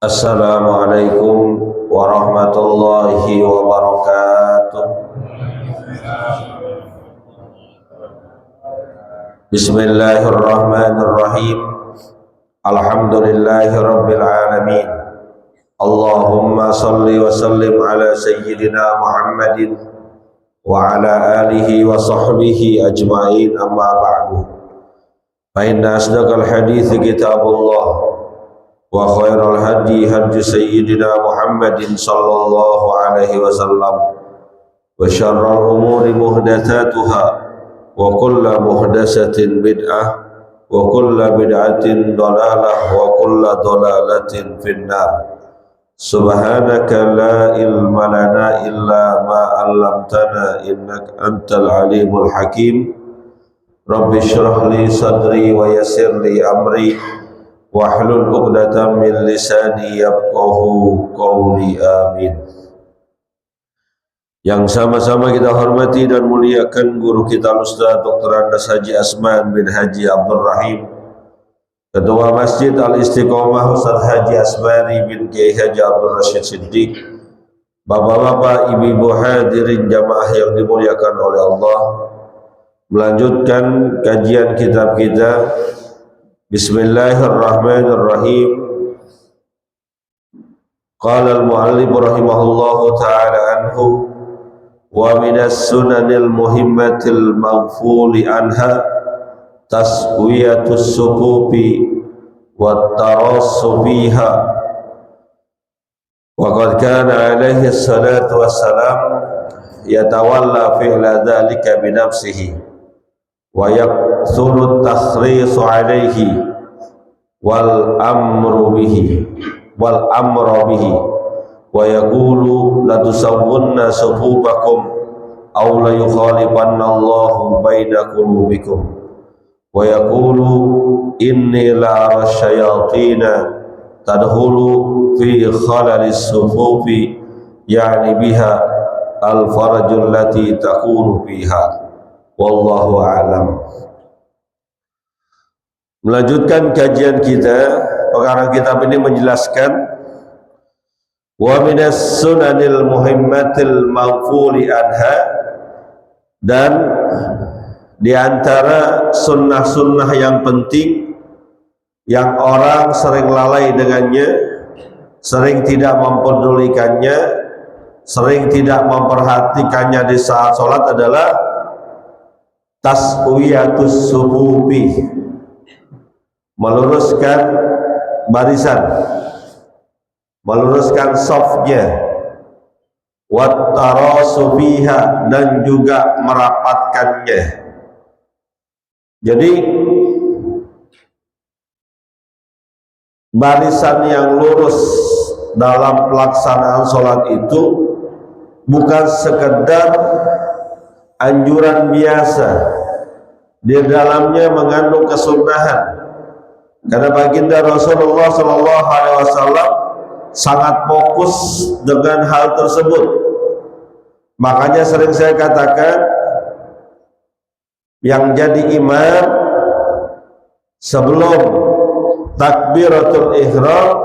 Assalamualaikum warahmatullahi wabarakatuh. Bismillahirrahmanirrahim. Alhamdulillahi rabbil alamin. Allahumma salli wa sallim ala sayyidina Muhammadin wa ala alihi wa sahbihi ajma'in, amma ba'du. Fa inna asdaqal hadithi kitabullah wa khairal hadi hadi sayyidina Muhammadin sallallahu alaihi wasallam, wa syarrul umuri muhdatsatuha wa kullu muhdatsatin bid'ah wa kullu bid'atin dhalalah wa kullu dhalalatin finnar. Subhanaka la ilma lana illa ma 'allamtana innaka antal alimul hakim. Rabbi shrah li sadri wa yassir li amri wahlul 'uqdatam min lisani yafqahu qawli, amin. Yang sama-sama kita hormati dan muliakan guru kita Ustaz Dr. Andes Haji Asman bin Haji Abdul Rahim, Ketua Masjid Al-Istiqomah Ustaz Haji Asmari bin Kiai Haji Abdul Rashid Siddiq, bapak-bapak, ibu-ibu hadirin jamaah yang dimuliakan oleh Allah. Melanjutkan kajian kitab kita. Bismillahirrahmanirrahim. Qala al-muallif rahimahullahu ta'ala anhu, wa minas sunanil muhimmatil maghfuli anha taswiyatus sufufi wat tarassu fiha. Wa qad kana alaihi salatu wassalam yatawalla fi'la dhalika bi nafsihi wa yakthuru at-takhrisu alayhi wal amru bihi wa yaqulu la tusawwunna sufufakum aw la yukhalifanna Allahu baina qulubikum wa yaqulu inni la ara syayatina tadkhulu fi khalalis sufufi, yani biha al-farajul lati takunu fiha. Wallahu a'lam. Melanjutkan kajian kita, pengarang kitab ini menjelaskan wa minas sunanil muhimmatil maghfuli anha, dan di antara sunnah-sunnah yang penting yang orang sering lalai dengannya, sering tidak mempedulikannya, sering tidak memperhatikannya di saat sholat adalah taswiyatus sufufi, meluruskan barisan, meluruskan safnya, wat tarasu fiha, dan juga merapatkannya. Jadi barisan yang lurus dalam pelaksanaan sholat itu bukan sekedar anjuran biasa, di dalamnya mengandung kesunahan. Karena baginda Rasulullah Sallallahu Alaihi Wasallam sangat fokus dengan hal tersebut. Makanya sering saya katakan, yang jadi imam sebelum takbiratul ihram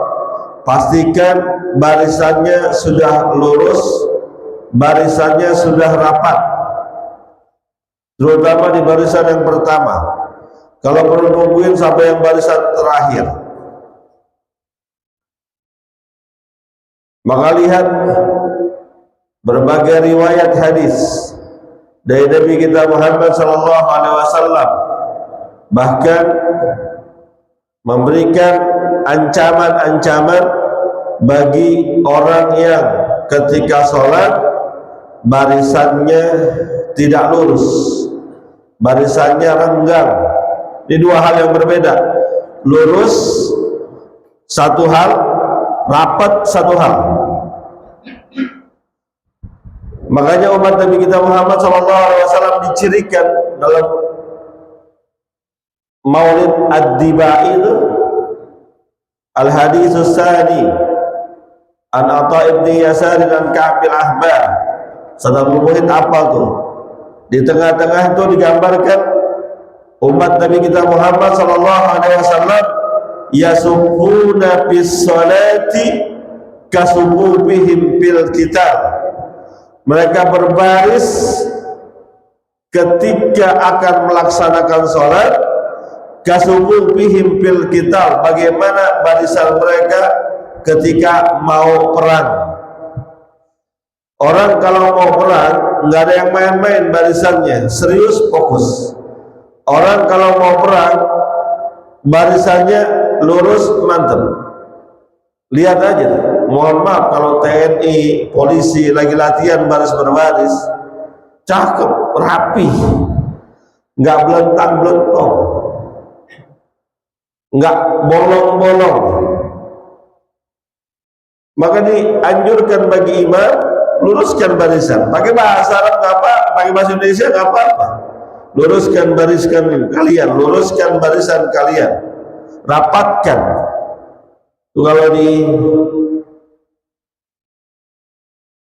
pastikan barisannya sudah lurus, barisannya sudah rapat, terutama di barisan yang pertama. Kalau perlu nungguin sampai yang barisan terakhir. Maka lihat berbagai riwayat hadis dari Nabi kita Muhammad sallallahu alaihi wasallam, bahkan memberikan ancaman-ancaman bagi orang yang ketika sholat barisannya tidak lurus, barisannya renggang. Ini dua hal yang berbeda. Lurus satu hal, rapat satu hal. Makanya umat Nabi kita Muhammad SAW dicirikan dalam Maulid Ad-Dibai itu, Al-Haditsus Sani an Atha ibn Yasar dan Ka'ab bin Ahbar. Sadaqul Muhid apa tuh? Di tengah-tengah itu digambarkan umat Nabi kita Muhammad sallallahu alaihi wasallam yasubbuna bis salati kasububihim fil qital. Mereka berbaris ketika akan melaksanakan sholat, kasububihim fil qital, bagaimana barisan mereka ketika mau perang. Orang kalau mau perang nggak ada yang main-main barisannya, serius fokus. Orang kalau mau perang barisannya lurus mantep. Lihat aja, mohon maaf kalau TNI, polisi lagi latihan baris berbaris, cakep, rapi, nggak belentang-belentong, nggak bolong-bolong. Maka dianjurkan bagi imam luruskan barisan. Pakai bahasa Arab nggak apa, pakai bahasa Indonesia nggak apa-apa. Luruskan barisan kalian, luruskan barisan kalian, rapatkan. Kalau di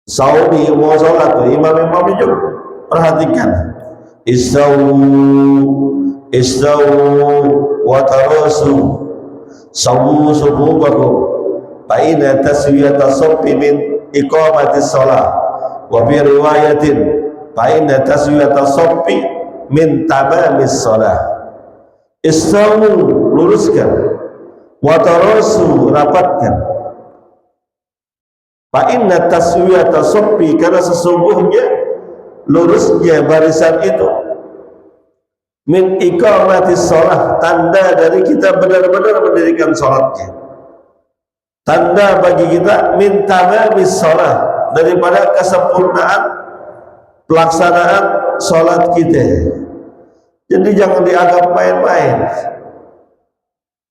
Saudi mau sholat tuh imam-imamnya juga perhatikan, istawu wa tarasu sawu sububakum fa inna taswiyata saffi min iqamatis shalah wa bi riwayatin fa inna taswiyata saffi min tamamis shalah. Istawu, luruskan, wa tarasu, rapatkan. Fa inna taswiyata saffi, karena sesungguhnya lurusnya barisan itu min iqamatis shalah, tanda dari kita benar-benar mendirikan salatnya. Tanda bagi kita min tamamis shalah, daripada kesempurnaan pelaksanaan salat kita. Jadi jangan dianggap main-main.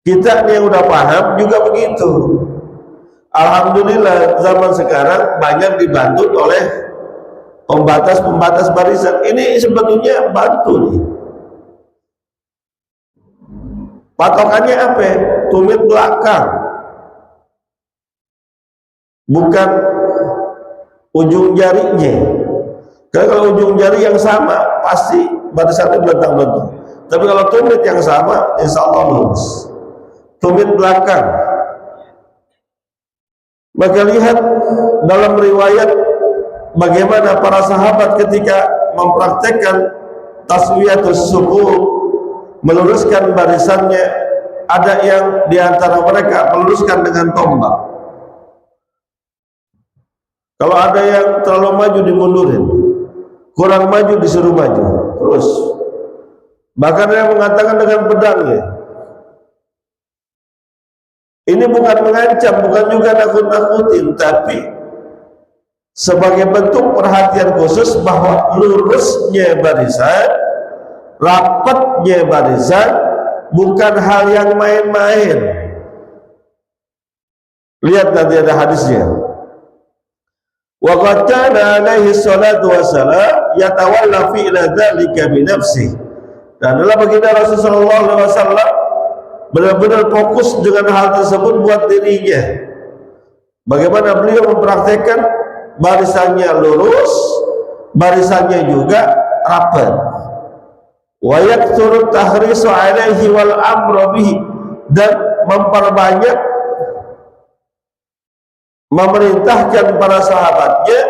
Kita yang udah paham juga begitu. Alhamdulillah zaman sekarang banyak dibantu oleh pembatas-pembatas barisan. Ini sebetulnya bantu nih. Patokannya apa? Tumit belakang, bukan ujung jarinya. Karena kalau ujung jari yang sama pasti barisannya belentang-belentang. Tapi kalau tumit yang sama, insya Allah lurus. Tumit belakang. Maka lihat dalam riwayat bagaimana para sahabat ketika mempraktekkan taswiyatus subuh, meluruskan barisannya. Ada yang diantara mereka meluruskan dengan tombak. Kalau ada yang terlalu maju dimundurin, kurang maju disuruh maju terus. Bahkan ada yang mengatakan dengan pedangnya. Ini bukan mengancam, bukan juga nakut-nakutin, tapi sebagai bentuk perhatian khusus bahwa lurusnya barisan, rapatnya barisan bukan hal yang main-main. Lihat nanti ada hadisnya. Wa qad kana alaihi salatu wassalam yatawalla fi dzalika bi nafsihi. Dan adalah baginda Rasulullah SAW benar-benar fokus dengan hal tersebut buat dirinya. Bagaimana beliau mempraktekkan barisannya lurus, barisannya juga rapat. Wa yaktsuru tahrisu alaihi wal amru bihi, dan memperbanyak memerintahkan para sahabatnya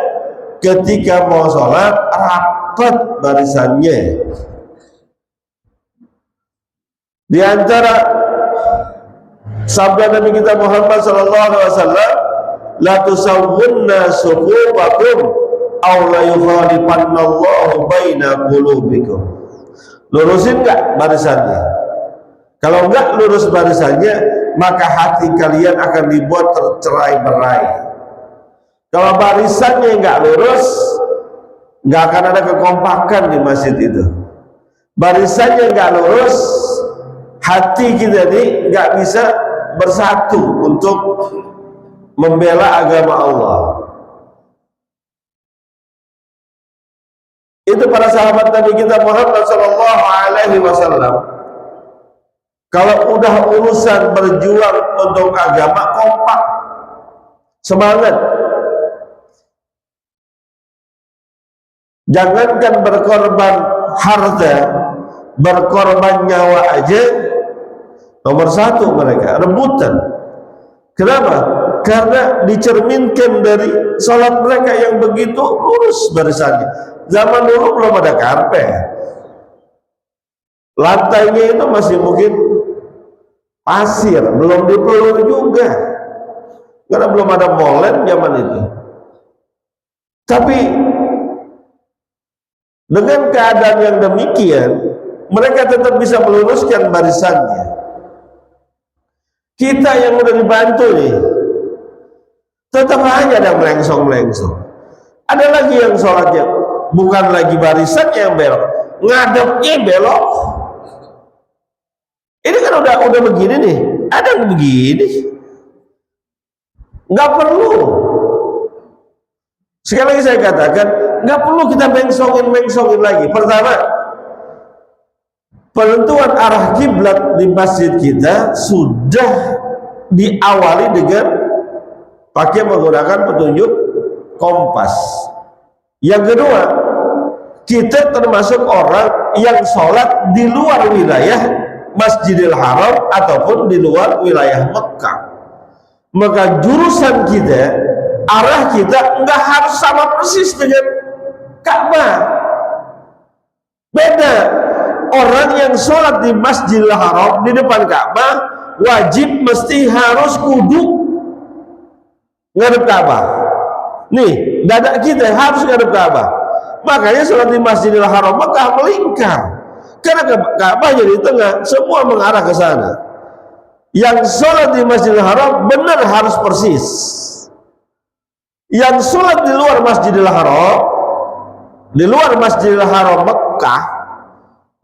ketika mau sholat rapat barisannya. Di antara sabda Nabi kita Muhammad SAW, la tusawwunna sufufakum aw la yukhalifanallahu baina qulubikum. Lurusin enggak barisannya? Kalau enggak lurus barisannya, maka hati kalian akan dibuat tercerai-berai. Kalau barisannya enggak lurus, enggak akan ada kekompakan di masjid itu. Barisannya enggak lurus, hati kita ini nggak bisa bersatu untuk membela agama Allah. Itu para sahabat Nabi kita Muhammad SAW. Kalau udah urusan berjuang untuk agama, kompak, semangat. Jangankan berkorban harta, berkorban nyawa aja, Nomor satu mereka rebutan. Kenapa? Karena dicerminkan dari sholat mereka yang begitu lurus barisannya. Zaman dulu belum ada karpet, lantainya itu masih mungkin pasir, belum dipelur juga, karena belum ada molen zaman itu. Tapi dengan keadaan yang demikian, mereka tetap bisa meluruskan barisannya. Kita yang udah dibantu nih, tetap aja ada melengsong-melengsong. Ada lagi yang sholatnya bukan lagi barisannya yang belok, ngadepnya belok. Ini kan udah begini nih, ada yang begini, nggak perlu. Sekali lagi saya katakan, nggak perlu kita mengsongin lagi. Pertama, penentuan arah kiblat di masjid kita sudah diawali dengan pakai menggunakan petunjuk kompas. Yang kedua, kita termasuk orang yang sholat di luar wilayah Masjidil Haram ataupun di luar wilayah Mekah. Maka jurusan kita, arah kita nggak harus sama persis dengan Ka'bah. Beda. Orang yang sholat di Masjidil Haram di depan Ka'bah wajib mesti harus kudu ngadep Ka'bah. Nih, dada kita harus ngadep Ka'bah. Makanya sholat di Masjidil Haram Mekah melingkar. Karena Ka'bah jadi di tengah, semua mengarah ke sana. Yang sholat di Masjidil Haram benar harus persis. Yang sholat di luar Masjidil Haram, di luar Masjidil Haram Mekah,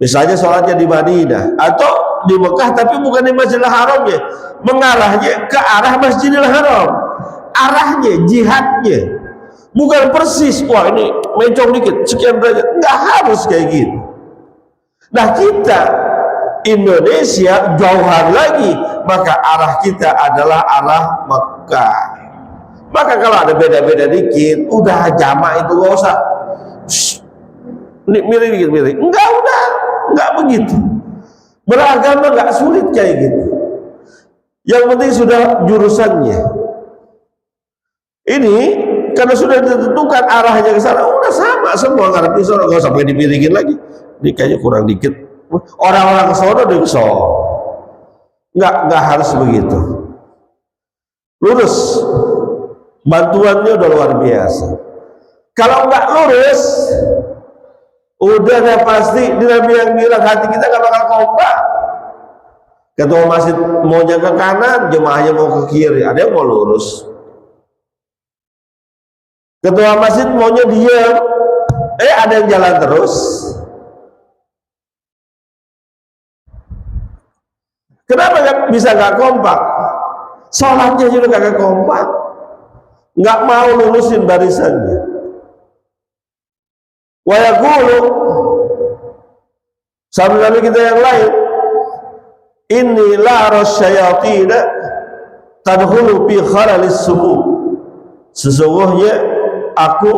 misalnya sholatnya di Madinah atau di Mekah tapi bukan di Masjidil Haramnya, mengarahnya ke arah Masjidil Haram, arahnya, jihadnya bukan persis, wah ini mencong dikit sekian derajat, nggak harus kayak gitu. Nah kita Indonesia jauhan lagi, maka arah kita adalah arah Mekah. Maka kalau ada beda-beda dikit, udah jamak itu gak usah milih dikit, enggak begitu. Beragama enggak sulit kayak gitu. Yang penting sudah jurusannya. Ini karena sudah ditentukan arahnya ke sana, udah sama semua ngerti, soalnya enggak usah dipilihin lagi. Ini kayaknya kurang dikit. Orang-orang ke sono di sono. Enggak harus begitu. Lurus. Bantuannya udah luar biasa. Kalau enggak lurus, udah pasti di Nabi yang bilang hati kita gak bakal kompak. Ketua masjid maunya ke kanan, jemaahnya mau ke kiri, ada yang mau lurus. Ketua masjid maunya diam, ada yang jalan terus. Kenapa bisa gak kompak? Sholatnya juga gak kompak, nggak mau lulusin barisannya. Wa yaqulu, sambil kita yang lain, inni la rasyayatina tadkhulu fi khalalis subuh. Sesungguhnya aku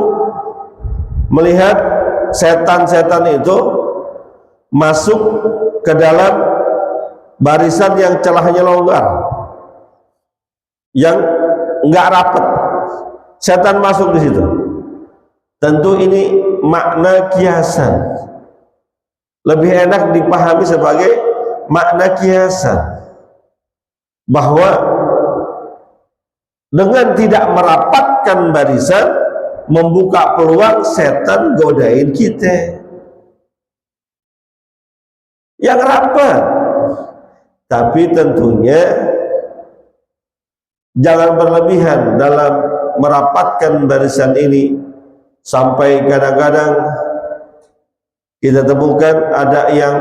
melihat setan-setan itu masuk ke dalam barisan yang celahnya longgar, yang nggak rapat. Setan masuk di situ. Tentu ini makna kiasan. Lebih enak dipahami sebagai makna kiasan, bahwa dengan tidak merapatkan barisan membuka peluang setan godain kita. Yang rapat, tapi tentunya jangan berlebihan dalam merapatkan barisan ini, sampai kadang-kadang kita temukan ada yang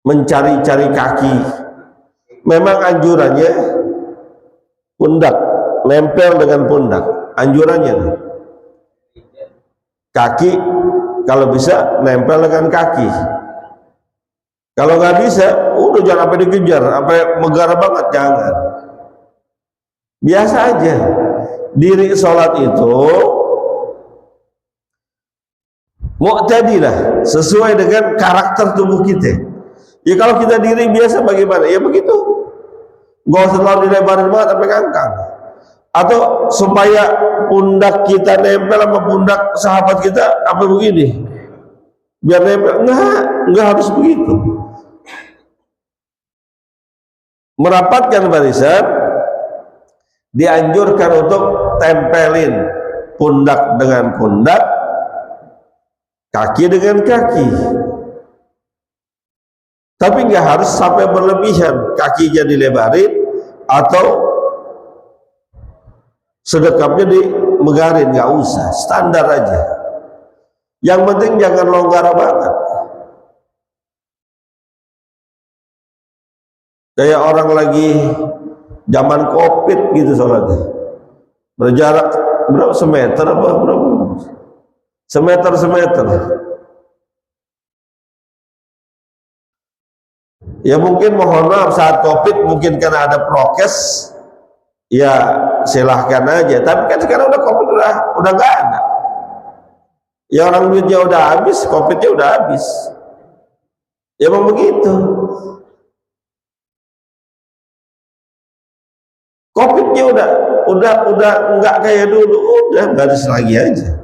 mencari-cari kaki. Memang anjurannya pundak, nempel dengan pundak, anjurannya kaki kalau bisa nempel dengan kaki. Kalau nggak bisa, udah jangan sampai dikejar, sampai megar banget, jangan. Biasa aja. Diri sholat itu mu'tadilah, sesuai dengan karakter tubuh kita. Ya kalau kita diri biasa bagaimana? Ya begitu. Gak usah terlalu dilebarin banget sampai ngangkang. Atau supaya pundak kita nempel sama pundak sahabat kita apa begini? Biar nempel. Enggak harus begitu. Merapatkan barisan dianjurkan untuk tempelin pundak dengan pundak, kaki dengan kaki. Tapi nggak harus sampai berlebihan, kakinya dilebarin atau sedekapnya dimegarin, nggak usah, standar aja. Yang penting jangan longgar banget. Kayak orang lagi zaman COVID gitu sholatnya, berjarak berapa semeter apa berapa semeter. Ya mungkin mohon maaf saat COVID mungkin karena ada prokes, ya silahkan aja. Tapi kan sekarang udah COVID udah nggak ada. Ya orang duitnya udah habis, COVID-nya udah habis. Ya memang begitu. COVID-nya udah nggak kayak dulu, udah baris lagi aja.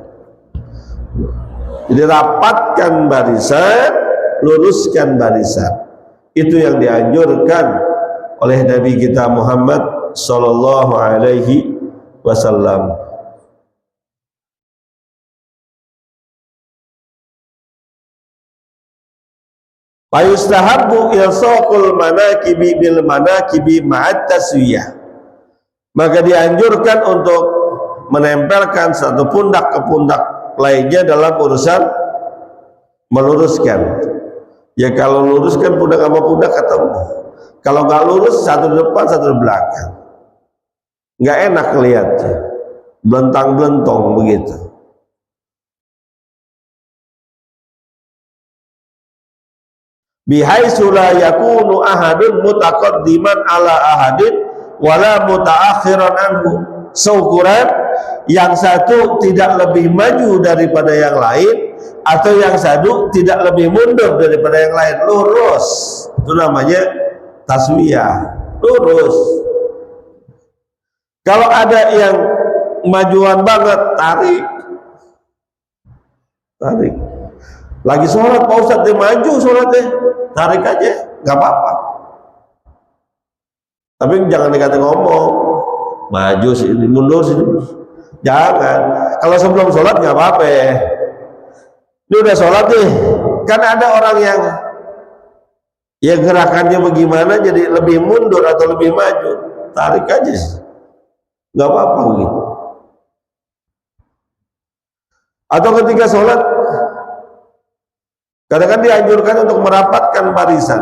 Jadi rapatkan barisan, luruskan barisan. Itu yang dianjurkan oleh Nabi kita Muhammad sallallahu alaihi wasallam. Fayustahabbu ilsaqul manakibi bil manakibi ma'at taswiyah. Maka dianjurkan untuk menempelkan satu pundak ke pundak lainnya dalam urusan meluruskan. Ya kalau luruskan pundak sama pundak ketemu. Kalau nggak lurus, satu di depan satu di belakang, nggak enak lihatnya, belentang-belentong begitu. Bihaitsu la yakunu ahadun mutaqaddiman ala ahadin wala mutaakhiran anhu. Seukuran yang satu tidak lebih maju daripada yang lain, atau yang satu tidak lebih mundur daripada yang lain, lurus. Itu namanya taswiyah, lurus. Kalau ada yang majuan banget, tarik. Lagi sholat Pak Ustadz, dia maju sholatnya, tarik aja, nggak apa-apa. Tapi jangan dikata ngomong, maju sini, mundur sini, jangan. Kalau sebelum sholat nggak apa-apa. Ini udah sholat nih, kan ada orang yang ya gerakannya bagaimana jadi lebih mundur atau lebih maju, tarik aja, nggak apa-apa gitu. Atau ketika sholat kadang-kadang dianjurkan untuk merapatkan barisan.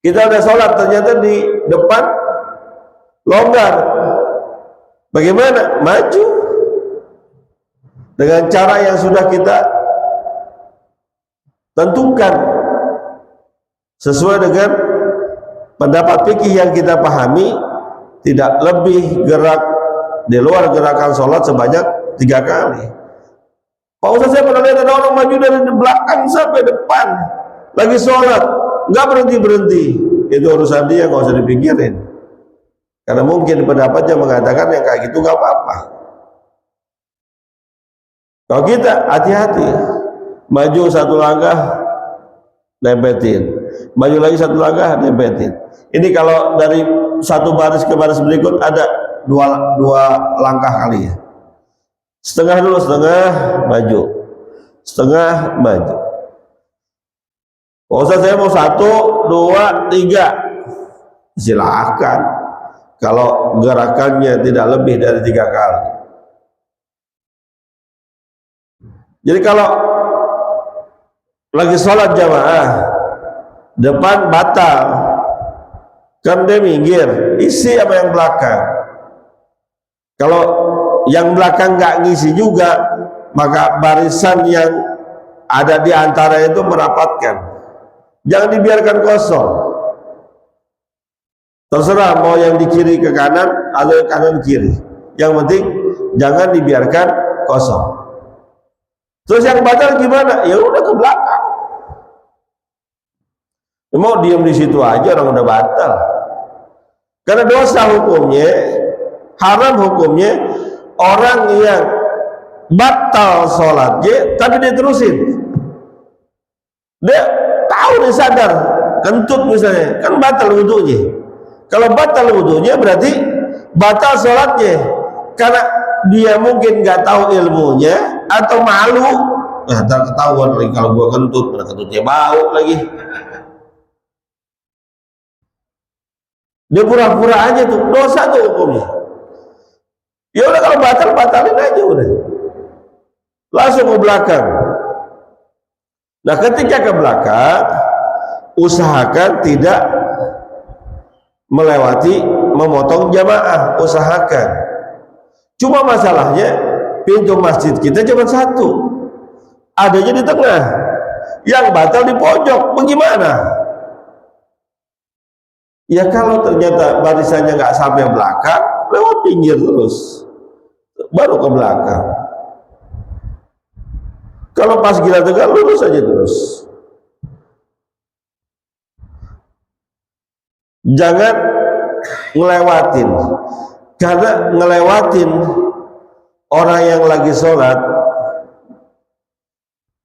Kita udah sholat, ternyata di depan longgar, bagaimana? Maju dengan cara yang sudah kita tentukan sesuai dengan pendapat fikih yang kita pahami, tidak lebih gerak di luar gerakan sholat sebanyak 3 kali. Pak Ustaz, saya pernah lihat ada orang maju dari belakang sampai depan lagi sholat, nggak berhenti. Itu urusan dia, nggak usah dipikirin. Karena mungkin pendapatnya mengatakan yang kayak gitu nggak apa-apa. Kalau kita hati-hati, maju 1 langkah nempetin, maju lagi 1 langkah nempetin. Ini kalau dari 1 baris ke baris berikut ada dua langkah kali ya. Setengah dulu, setengah maju, setengah maju. Oh, saya mau 1, 2, 3, silakan. Kalau gerakannya tidak lebih dari 3 kali. Jadi kalau lagi sholat jamaah, depan batal, kan dia minggir, isi apa yang belakang. Kalau yang belakang nggak ngisi juga, maka barisan yang ada di antara itu merapatkan. Jangan dibiarkan kosong. Terserah mau yang di kiri ke kanan atau kanan kiri. Yang penting jangan dibiarkan kosong. Terus yang batal gimana? Ya udah ke belakang. Mau diam di situ aja orang udah batal. Karena dosa hukumnya, haram hukumnya orang yang batal sholatnya tapi dia terusin. Dia tahu, dia sadar, kentut misalnya, kan batal wudunya. Kalau batal wudunya berarti batal sholatnya. Karena dia mungkin nggak tahu ilmunya atau malu. Nah, ntar ketahuan lagi kalau gua kentut, mana kentutnya bau lagi. Dia pura-pura aja tuh, dosa tuh hukumnya. Ya udah kalau batal, batalin aja udah. Langsung ke belakang. Nah, ketika ke belakang, usahakan tidak melewati, memotong jamaah, usahakan. Cuma masalahnya pintu masjid kita cuma satu, adanya di tengah, yang batal di pojok. Bagaimana? Ya kalau ternyata barisannya nggak sampai belakang, lewat pinggir terus, baru ke belakang. Kalau pas gila tegak, lurus aja terus. Jangan ngelewatin, karena ngelewatin orang yang lagi sholat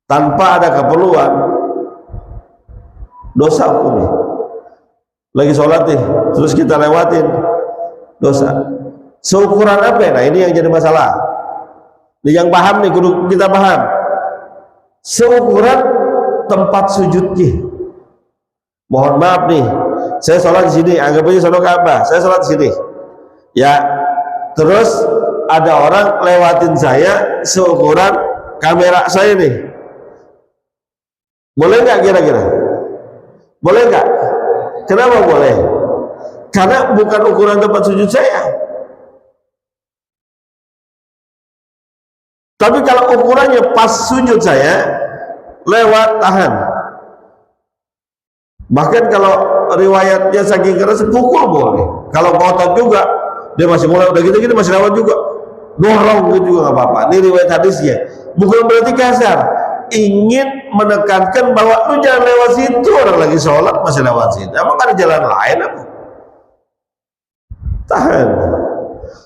tanpa ada keperluan, dosa hukumnya. Lagi sholat nih, terus kita lewatin, dosa. Seukuran apa ya? Nah ini yang jadi masalah. Ini yang paham nih, kudu kita paham. Seukuran tempat sujudnya. Mohon maaf nih, saya sholat di sini, anggap aja sholat Ka'bah, saya sholat di sini. Ya, terus ada orang lewatin saya seukuran kamera saya nih. Boleh nggak kira-kira? Boleh nggak? Kenapa boleh? Karena bukan ukuran tempat sujud saya. Tapi kalau ukurannya pas sujud saya, lewat tahan. Bahkan kalau riwayatnya saking keras, pukul boleh. Kalau ngotot juga, dia masih mulai udah gitu masih lewat juga, dorong gitu juga nggak apa-apa. Ini riwayat hadisnya. Bukan berarti kasar. Ingin menekankan bahwa lu jangan lewat situ, orang lagi sholat masih lewat situ. Emang ada jalan lain apa? Tahan.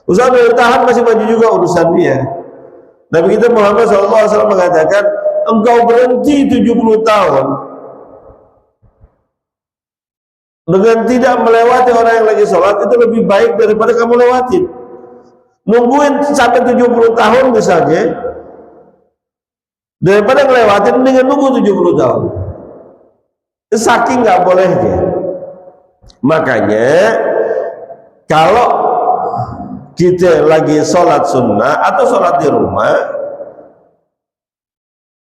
Usaha dari tahan masih maju juga urusan dia. Nabi kita Muhammad SAW mengatakan, engkau berhenti 70 tahun dengan tidak melewati orang yang lagi sholat, itu lebih baik daripada kamu lewatin. Nungguin sampai 70 tahun misalnya, daripada ngelewatin dengan nunggu 70 tahun. Saking nggak bolehnya. Makanya kalau kita lagi sholat sunnah atau sholat di rumah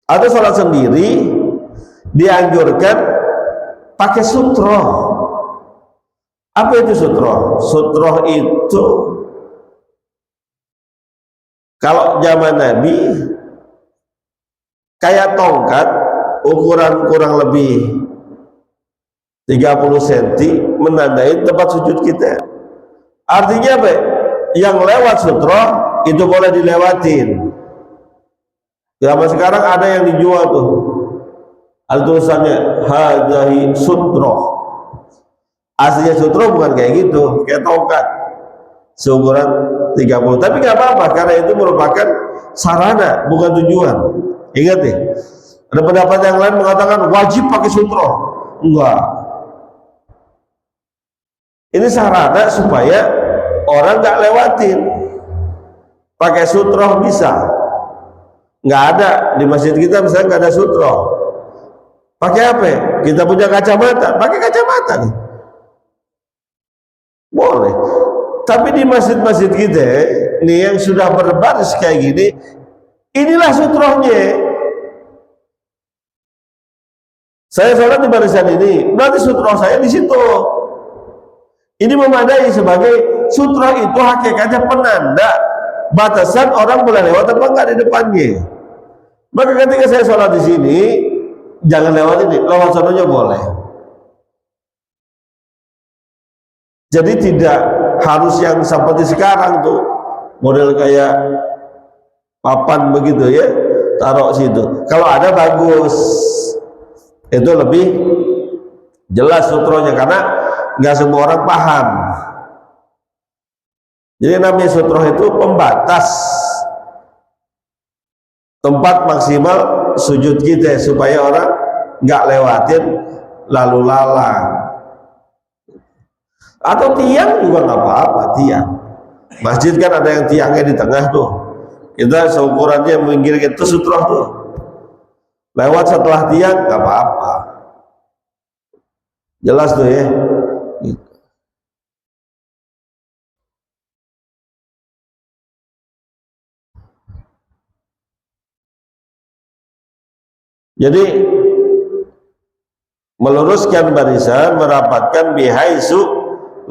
atau sholat sendiri, dianjurkan pakai sutroh. Apa itu sutroh? Sutroh itu kalau zaman Nabi kayak tongkat, ukuran kurang lebih 30 cm, menandai tempat sujud kita. Artinya apa? Yang lewat sutroh itu boleh dilewatin. Zaman sekarang ada yang dijual tuh, ada tulisannya hadahi sutroh. Aslinya sutroh bukan kayak gitu, kayak tongkat seukuran 30. Tapi nggak apa-apa, karena itu merupakan sarana, bukan tujuan. Ingat nih, ada pendapat yang lain mengatakan wajib pakai sutroh. Enggak. Ini sarana supaya orang nggak lewatin. Pakai sutroh bisa. Nggak ada di masjid kita misalnya nggak ada sutroh. Pakai apa? Kita punya kacamata, pakai kacamata nih. Boleh. Tapi di masjid-masjid kita nih yang sudah berbaris kayak gini, inilah sutrohnya. Saya sholat di barisan ini, berarti sutroh saya di situ. Ini memadai sebagai sutroh itu hakikatnya penanda batasan orang boleh lewat apa enggak di depannya. Maka ketika saya sholat di sini, jangan lewat ini, lewat sononya boleh. Jadi tidak harus yang seperti sekarang tuh, model kayak papan begitu ya. taruh situ. Kalau ada bagus, itu lebih jelas sutronya karena nggak semua orang paham. Jadi namanya sutro itu pembatas tempat maksimal sujud kita supaya orang nggak lewatin lalu lalang. Atau tiang juga nggak apa-apa, tiang. Masjid kan ada yang tiangnya di tengah tuh. Kita seukurannya minggir gitu sutroh tuh. Lewat setelah tiang nggak apa-apa. Jelas tuh ya. Jadi meluruskan barisan, merapatkan bihaisu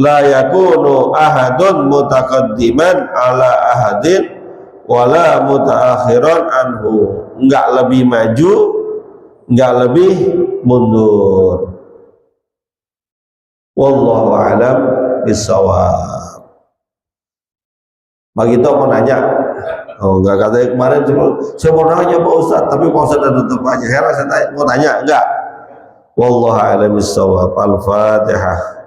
la yakunu ahadun mutaqaddiman ala ahadin wala mutaakhiran anhu. Enggak lebih maju, enggak lebih mundur. Wallahu a'lam bishawab. Bagi itu mau nanya. Oh enggak, katanya kemarin saya mau nanya Pak Ustadz, tapi Pak Ustadz ada tutup aja. Heran saya tanya, mau nanya enggak? Wallahu a'lam bishawab. Al-Fatihah.